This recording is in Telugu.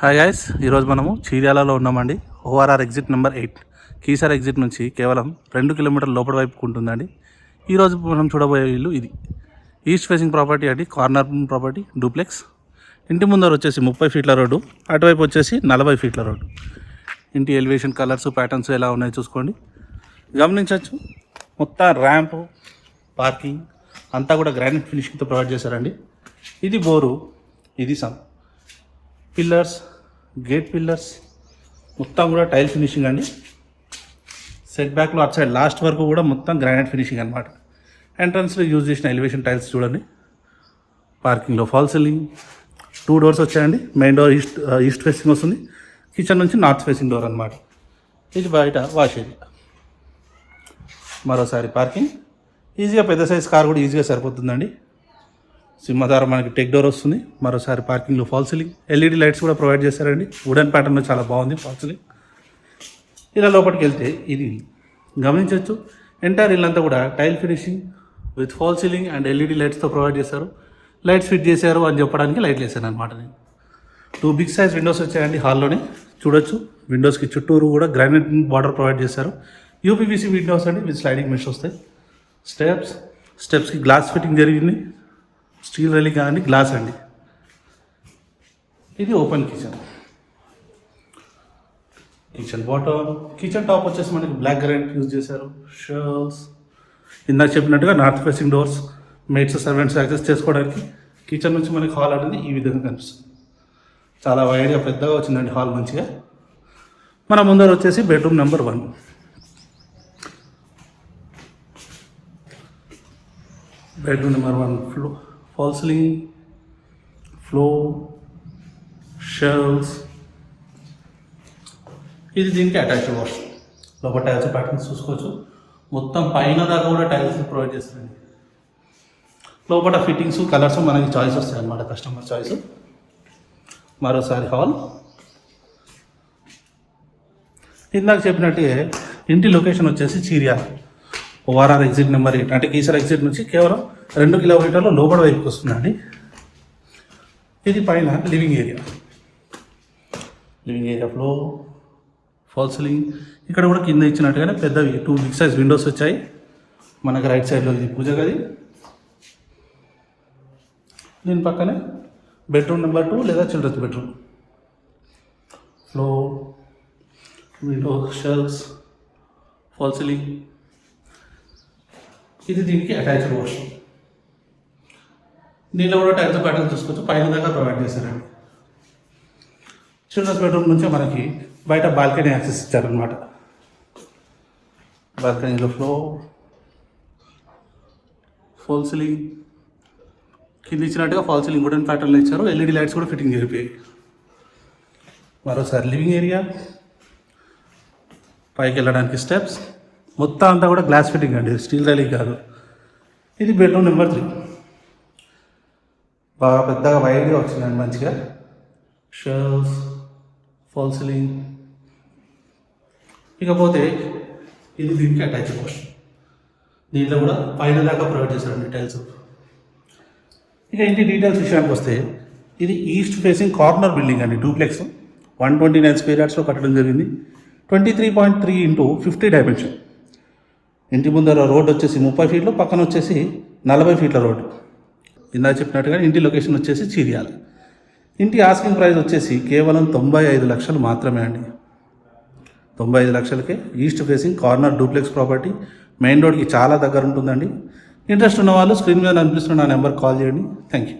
హాయ్ గైస్, ఈరోజు మనము చీర్యాలలో ఉన్నామండి. ORR exit number 8 Keesara exit నుంచి కేవలం 2 కిలోమీటర్ల లోపల వైపుకు ఉంటుందండి. ఈరోజు మనం చూడబోయే ఇల్లు ఇది. ఈస్ట్ ఫేసింగ్ ప్రాపర్టీ అండి, కార్నర్ ప్రాపర్టీ, డూప్లెక్స్. ఇంటి ముందర వచ్చేసి 30 ఫీట్ల రోడ్డు, అటువైపు వచ్చేసి 40 ఫీట్ల రోడ్డు. ఇంటి ఎలివేషన్, కలర్స్, ప్యాటర్న్స్ ఎలా ఉన్నాయో చూసుకోండి, గమనించవచ్చు. మొత్తం ర్యాంపు, పార్కింగ్ అంతా కూడా గ్రానైట్ ఫినిషింగ్తో ప్రొవైడ్ చేశారండి. ఇది బోరు, ఇది సమ్ పిల్లర్స్, గేట్ పిల్లర్స్ మొత్తం కూడా టైల్ ఫినిషింగ్ అండి. సెట్ బ్యాక్లో అటు సైడ్ లాస్ట్ వరకు కూడా మొత్తం గ్రానైట్ ఫినిషింగ్ అనమాట. ఎంట్రన్స్లో యూజ్ చేసిన ఎలివేషన్ టైల్స్ చూడండి. పార్కింగ్లో ఫాల్ సీలింగ్, 2 డోర్స్ వచ్చాయండి. మెయిన్ డోర్ ఈస్ట్ ఫేసింగ్ వస్తుంది, కిచెన్ నుంచి నార్త్ ఫేసింగ్ డోర్ అనమాట. ఇది బయట వాష్ ఏరియా. మరోసారి పార్కింగ్, ఈజీగా పెద్ద సైజ్ కార్ కూడా ఈజీగా సరిపోతుందండి. సింహధార మనకి టెక్ డోర్ వస్తుంది. మరోసారి పార్కింగ్లో ఫాల్ సీలింగ్, ఎల్ఈడి లైట్స్ కూడా ప్రొవైడ్ చేశారండి. వుడెన్ ప్యాటర్న్లో చాలా బాగుంది ఫాల్ సీలింగ్. ఇలా లోపలికి వెళ్తే ఇది గమనించవచ్చు. ఎంటైర్ ఇల్లంతా కూడా tile finishing with fall ceiling and LED లైట్స్తో ప్రొవైడ్ చేశారు. లైట్స్ ఫిట్ చేశారు అని చెప్పడానికి లైట్లు వేసాను అనమాట నేను. 2 బిగ్ సైజ్ విండోస్ వచ్చాయండి హాల్లోనే చూడొచ్చు. విండోస్కి చుట్టూరు కూడా గ్రానైట్ బార్డర్ ప్రొవైడ్ చేశారు. యూపీవీసీ విండోస్ అండి విత్ స్లైడింగ్ మెష్ వస్తాయి. స్టెప్స్కి గ్లాస్ ఫిట్టింగ్ జరిగింది. స్టీల్ రైలింగ్ కానీ గ్లాస్ అండి. ఇది open kitchen bottom. Kitchen top వచ్చేసి మనకి బ్లాక్ గ్రానైట్ యూజ్ చేశారు. షెల్ఫ్స్, ఇందాక చెప్పినట్టుగా north facing doors, mates, servants access చేసుకోవడానికి. కిచెన్ నుంచి మనకి హాల్ అనేది ఈ విధంగా కనిపిస్తుంది. చాలా వైడ్గా పెద్దగా వచ్చిందండి హాల్ మంచిగా. మన ముందర వచ్చేసి bedroom number 1. Bedroom number 1 fall ceiling, floor, shelves. ఇది దీనికి అటాచ్డ్ వాష్. లోపల టైల్స్ ప్యాటర్న్స్ చూసుకోవచ్చు. మొత్తం పైన దాకా కూడా టైల్స్ ప్రొవైడ్ చేస్తారండి. లోపల ఫిట్టింగ్స్, కలర్స్ మనకి చాయిస్ వస్తాయి అన్నమాట, కస్టమర్ చాయిస్. మరోసారి హాల్. ఇందాక చెప్పినట్టే ఇంటి లొకేషన్ వచ్చేసి చీర్యాల, ఓఆర్ఆర్ ఎగ్జిట్ నెంబర్ 8 అంటే కీసర్ ఎగ్జిట్ నుంచి కేవలం 2 కిలోమీటర్లు లోపల వైపుకి వస్తుందండి. ఇది పైన living area flow, fall ceiling. ఇక్కడ కూడా కింద ఇచ్చినట్టుగానే పెద్దవి 2 బిగ్ సైజ్ విండోస్ వచ్చాయి. మనకు రైట్ సైడ్లో ఇది పూజ గది. దీని పక్కనే బెడ్రూమ్ నెంబర్ 2 లేదా children's bedroom. Floor, window, shelves, false ceiling. ఇది దీనికి అటాచ్డ్ వాష్. దీనిలో కూడా టైల్స్ ప్యాటర్న్ చూసుకోవచ్చు. పైన దాకా ప్రొవైడ్ చేశారండి. చిల్డ్రన్స్ బెడ్రూమ్ నుంచి మనకి బయట బాల్కనీ యాక్సెస్ ఇచ్చారనమాట. బాల్కనీలో ఫాల్ సీలింగ్, కింద ఇచ్చినట్టుగా ఫాల్ సీలింగ్ వుడెన్ ప్యాటర్న్లో ఇచ్చారు. ఎల్ఈడి లైట్స్ కూడా ఫిట్టింగ్ జరిపాయి. మరోసారి లివింగ్ ఏరియా, పైకి వెళ్ళడానికి స్టెప్స్. మొత్తం అంతా కూడా గ్లాస్ ఫిట్టింగ్ అండి, స్టీల్ రైలింగ్ కాదు. ఇది బెడ్రూమ్ నెంబర్ 3. బాగా పెద్దగా వైడ్గా వచ్చిందండి మంచిగా. Shelves, false ceiling. ఇకపోతే ఇది దీనికి అటాచ్డ్ వాష్. దీంట్లో కూడా పైన దాకా ప్రొవైడ్ చేశారండి టైల్స్. ఇక ఇంటి డీటెయిల్స్ విషయానికి వస్తే ఇది ఈస్ట్ ఫేసింగ్ కార్నర్ బిల్డింగ్ అండి, డూప్లెక్స్. 129 స్క్వేర్ యార్డ్స్లో కట్టడం జరిగింది. 23.3 × 50 డైమెన్షన్. ఇంటి ముందర రోడ్ వచ్చేసి 30 ఫీట్లు, పక్కన వచ్చేసి 40 ఫీట్ల రోడ్డు. ఇందాక చెప్పినట్టుగా ఇంటి లొకేషన్ వచ్చేసి చీర్యాల. ఇంటి ఆస్కింగ్ ప్రైస్ వచ్చేసి కేవలం 95 లక్షలు మాత్రమే అండి. 95 లక్షలకే east facing corner duplex property. Main రోడ్కి చాలా దగ్గర ఉంటుందండి. ఇంట్రెస్ట్ ఉన్న వాళ్ళు స్క్రీన్ మీద అనిపిస్తున్న నా నెంబర్ కాల్ చేయండి. Thank you.